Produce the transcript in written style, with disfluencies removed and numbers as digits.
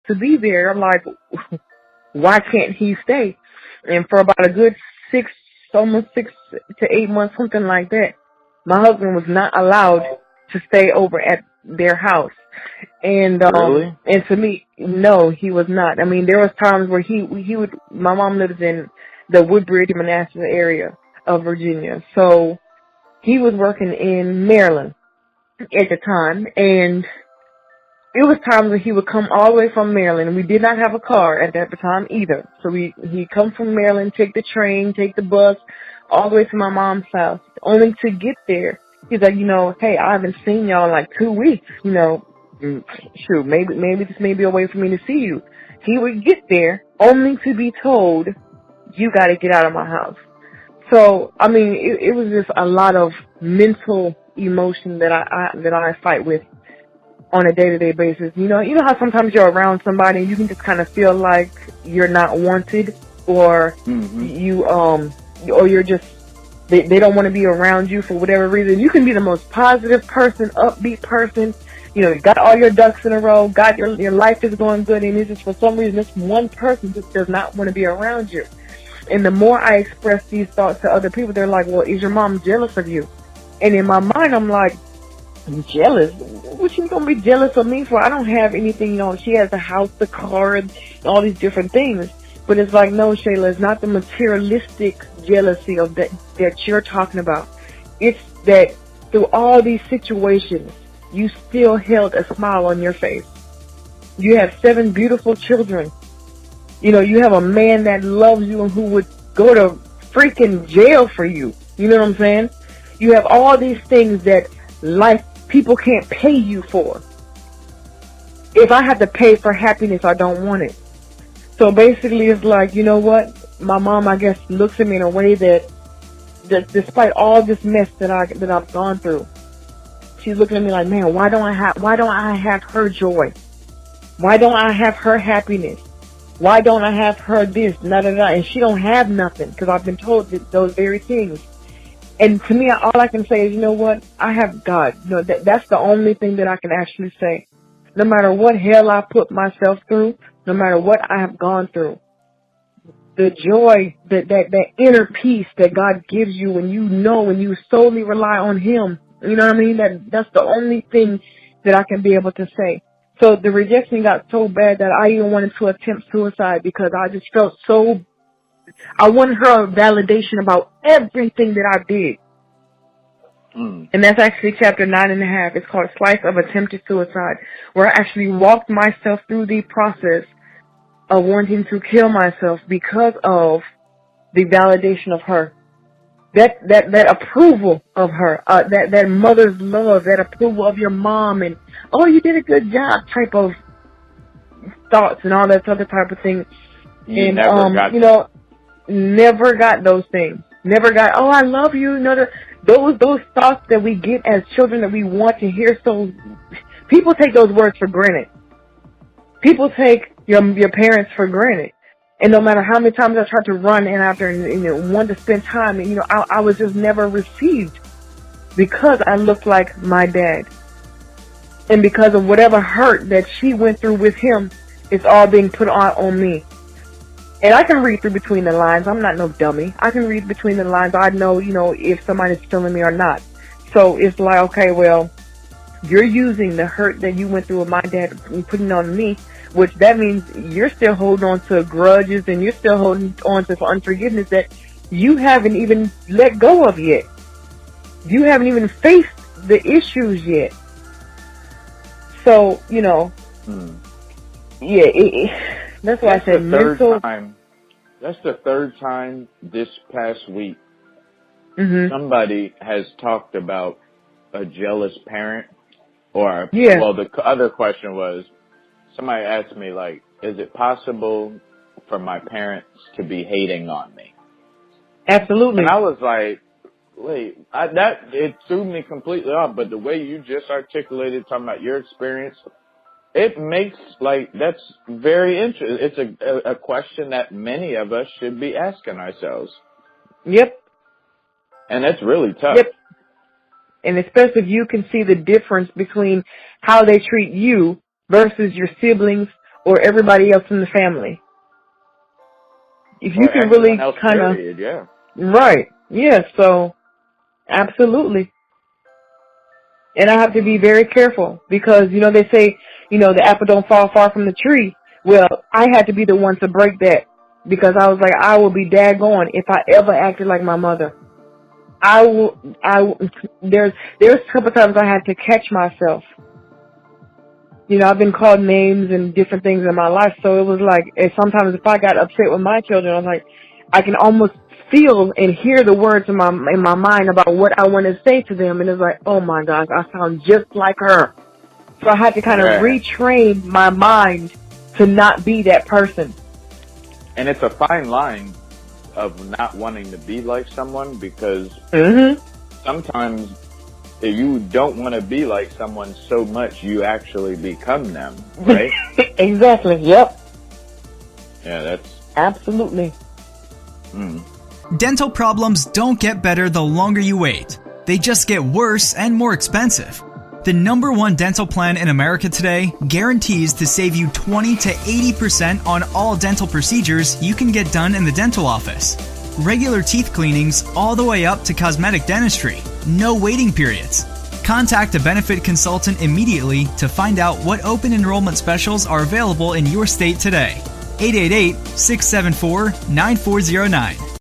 to be there. I'm like, why can't he stay? And for about a good almost 6 to 8 months, something like that, my husband was not allowed to stay over at their house. And Really? and to me, no, he was not. I mean, there was times where he would. My mom lives in the Woodbridge, Manassas area of Virginia, so he was working in Maryland at the time, and it was times when he would come all the way from Maryland. We did not have a car at that time either, so he'd come from Maryland, take the train, take the bus, all the way to my mom's house, only to get there. He's like, hey, I haven't seen y'all in like 2 weeks, shoot, maybe this may be a way for me to see you. He would get there only to be told, you got to get out of my house. So, I mean, it was just a lot of mental emotion that I fight with on a day-to-day basis. You know how sometimes you're around somebody and you can just kind of feel like you're not wanted, or or you're just, they don't want to be around you for whatever reason. You can be the most positive person, upbeat person, you got all your ducks in a row, got your life is going good, and it's just for some reason this one person just does not want to be around you. And the more I express these thoughts to other people, they're like, well, is your mom jealous of you? And in my mind, I'm like, jealous? What you gonna be jealous of me for? I don't have anything, she has a house, the car, and all these different things. But it's like, no, Shayla, it's not the materialistic jealousy of that you're talking about. It's that through all these situations, you still held a smile on your face. You have 7 beautiful children. You have a man that loves you and who would go to freaking jail for you. You know what I'm saying? You have all these things that people can't pay you for. If I have to pay for happiness, I don't want it. So basically, it's like, you know what? My mom, I guess, looks at me in a way that despite all this mess that I've gone through, she's looking at me like, man, why don't I have her joy? Why don't I have her happiness? Why don't I have her this, and she don't have nothing, because I've been told those very things. And to me, all I can say is, you know what? I have God. That's the only thing that I can actually say. No matter what hell I put myself through, no matter what I have gone through, the joy, that inner peace that God gives you when you solely rely on Him. You know what I mean? That's the only thing that I can be able to say. So the rejection got so bad that I even wanted to attempt suicide, because I just felt I wanted her validation about everything that I did. And that's actually chapter 9.5. It's called Slice of Attempted Suicide, where I actually walked myself through the process of wanting to kill myself because of the validation of her. That approval of her, that mother's love, that approval of your mom, and, oh, you did a good job type of thoughts and all that other type of thing. Never got those things. Never got, oh, I love you. Those thoughts that we get as children that we want to hear. So people take those words for granted. People take your parents for granted. And no matter how many times I tried to run in after and want to spend time, I was just never received, because I looked like my dad. And because of whatever hurt that she went through with him, it's all being put on me. And I can read through between the lines. I'm not no dummy. I can read between the lines. I know, if somebody's feeling me or not. So it's like, okay, well, you're using the hurt that you went through with my dad and putting it on me, which that means you're still holding on to grudges and you're still holding on to unforgiveness that you haven't even let go of yet. You haven't even faced the issues yet. So, that's why I said mental. That's the third time this past week somebody has talked about a jealous parent. Well, the other question was, somebody asked me, like, is it possible for my parents to be hating on me? Absolutely. And I was like, wait, it threw me completely off. But the way you just articulated, talking about your experience, it makes, that's very interesting. It's a question that many of us should be asking ourselves. Yep. And that's really tough. Yep. And especially if you can see the difference between how they treat you versus your siblings or everybody else in the family. If you can really kind of, yeah. Right, yeah, so absolutely. And I have to be very careful because, they say, the apple don't fall far from the tree. Well, I had to be the one to break that because I was like, I will be daggone if I ever acted like my mother. There's a couple times I had to catch myself. I've been called names and different things in my life, so it was like, sometimes if I got upset with my children, I was like, I can almost feel and hear the words in my mind about what I want to say to them, and it's like, oh my gosh, I sound just like her. So I had to kind of retrain my mind to not be that person. And it's a fine line of not wanting to be like someone because sometimes if you don't want to be like someone so much, you actually become them, right? Exactly, yep. Yeah, that's... Absolutely. Dental problems don't get better the longer you wait. They just get worse and more expensive. The #1 dental plan in America today guarantees to save you 20 to 80% on all dental procedures you can get done in the dental office. Regular teeth cleanings all the way up to cosmetic dentistry. No waiting periods. Contact a benefit consultant immediately to find out what open enrollment specials are available in your state today. 888-674-9409.